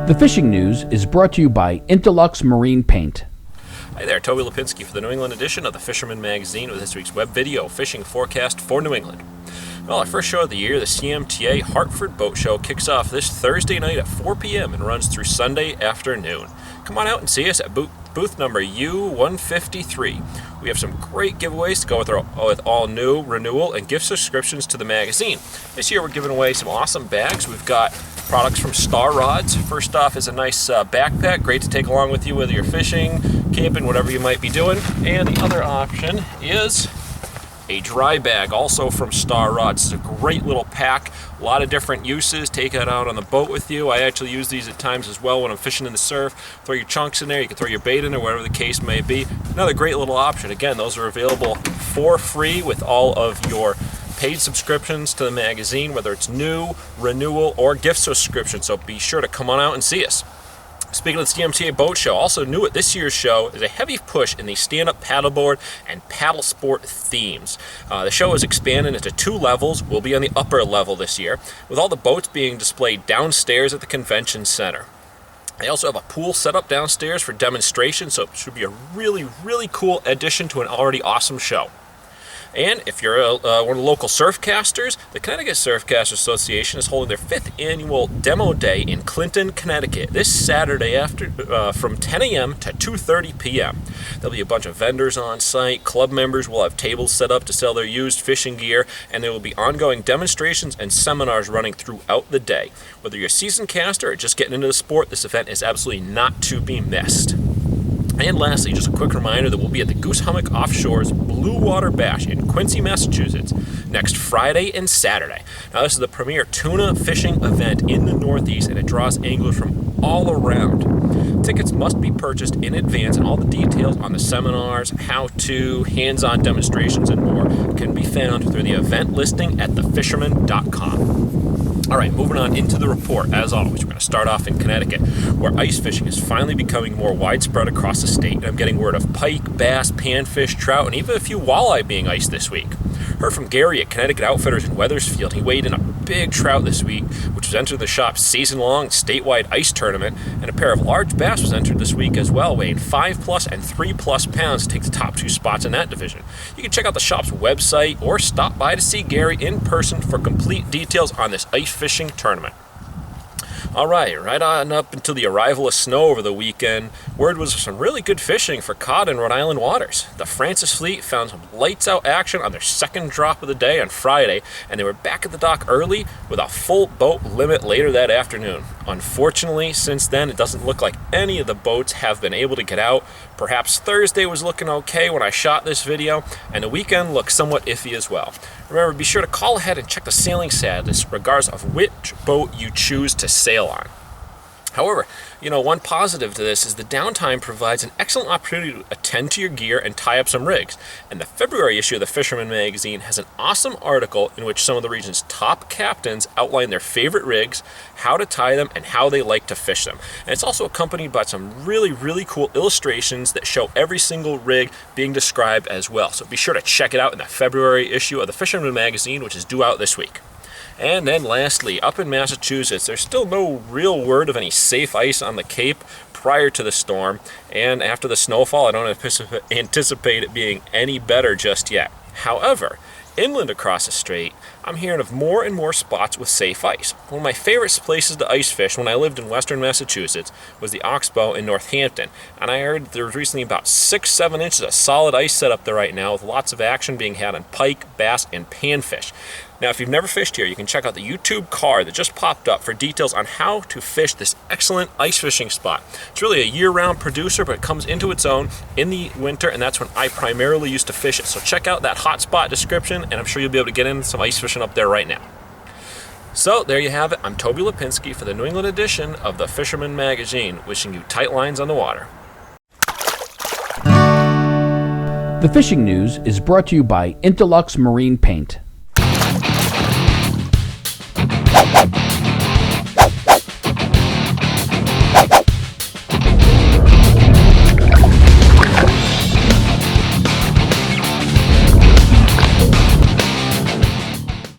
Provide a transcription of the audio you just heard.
The fishing news is brought to you by Interlux Marine Paint. Hi there, Toby Lapinski for the New England edition of the Fisherman magazine with this week's web video fishing forecast for New England. Well, our first show of the year, the CMTA Hartford Boat Show, kicks off this Thursday night at 4 p.m. and runs through Sunday afternoon. Come on out and see us at booth number U153. We have some great giveaways to go with all new, renewal, and gift subscriptions to the magazine. This year we're giving away some awesome bags. We've got products from Star Rods. First off is a nice backpack, great to take along with you whether you're fishing, camping, whatever you might be doing. And the other option is a dry bag, also from Star Rods. It's a great little pack, a lot of different uses. Take it out on the boat with you. I actually use these at times as well when I'm fishing in the surf. Throw your chunks in there, you can throw your bait in there, whatever the case may be. Another great little option. Again, those are available for free with all of your paid subscriptions to the magazine, whether it's new, renewal, or gift subscription. So be sure to come on out and see us. Speaking of the CMTA Boat Show, also new at this year's show is a heavy push in the stand-up paddleboard and paddle sport themes. The show is expanded into 2 levels. We'll be on the upper level this year, with all the boats being displayed downstairs at the convention center. They also have a pool set up downstairs for demonstration, so it should be a really, really cool addition to an already awesome show. And if you're one of the local surfcasters, the Connecticut Surfcasters Association is holding their 5th annual Demo Day in Clinton, Connecticut this Saturday from 10 a.m. to 2:30 p.m. There'll be a bunch of vendors on site. Club members will have tables set up to sell their used fishing gear, and there will be ongoing demonstrations and seminars running throughout the day. Whether you're a seasoned caster or just getting into the sport, this event is absolutely not to be missed. And lastly, just a quick reminder that we'll be at the Goose Hummock Offshore's Bluewater Bash in Quincy, Massachusetts, next Friday and Saturday. Now, this is the premier tuna fishing event in the Northeast, and it draws anglers from all around. Tickets must be purchased in advance, and all the details on the seminars, how-to, hands-on demonstrations, and more can be found through the event listing at thefisherman.com. All right, moving on into the report. As always, we're going to start off in Connecticut, where ice fishing is finally becoming more widespread across the state. And I'm getting word of pike, bass, panfish, trout, and even a few walleye being iced this week. Heard from Gary at Connecticut Outfitters in Wethersfield. He weighed in a big trout this week, which was entered the shop's season-long statewide ice tournament, and a pair of large bass was entered this week as well, weighing 5+ and 3+ pounds to take the top 2 spots in that division. You can check out the shop's website or stop by to see Gary in person for complete details on this ice fishing tournament. All right on up until the arrival of snow over the weekend, word was some really good fishing for cod in Rhode Island waters. The Francis fleet found some lights-out action on their second drop of the day on Friday, and they were back at the dock early with a full boat limit later that afternoon. Unfortunately, since then, it doesn't look like any of the boats have been able to get out. Perhaps Thursday was looking okay when I shot this video, and the weekend looked somewhat iffy as well. Remember, be sure to call ahead and check the sailing status regardless of which boat you choose to sail on. However, one positive to this is the downtime provides an excellent opportunity to attend to your gear and tie up some rigs. And the February issue of the Fisherman magazine has an awesome article in which some of the region's top captains outline their favorite rigs, how to tie them, and how they like to fish them. And it's also accompanied by some really, really cool illustrations that show every single rig being described as well. So be sure to check it out in the February issue of the Fisherman magazine, which is due out this week. And then lastly, up in Massachusetts, there's still no real word of any safe ice on the Cape prior to the storm. And after the snowfall, I don't anticipate it being any better just yet. However, inland across the strait, I'm hearing of more and more spots with safe ice. One of my favorite places to ice fish when I lived in western Massachusetts was the Oxbow in Northampton. And I heard there was recently about 6-7 inches of solid ice set up there right now, with lots of action being had on pike, bass, and panfish. Now, if you've never fished here, you can check out the YouTube card that just popped up for details on how to fish this excellent ice fishing spot. It's really a year-round producer, but it comes into its own in the winter, and that's when I primarily used to fish it. So check out that hotspot description, and I'm sure you'll be able to get in some ice fishing up there right now. So there you have it. I'm Toby Lapinski for the New England edition of the Fisherman magazine, wishing you tight lines on the water. The fishing news is brought to you by Interlux Marine Paint.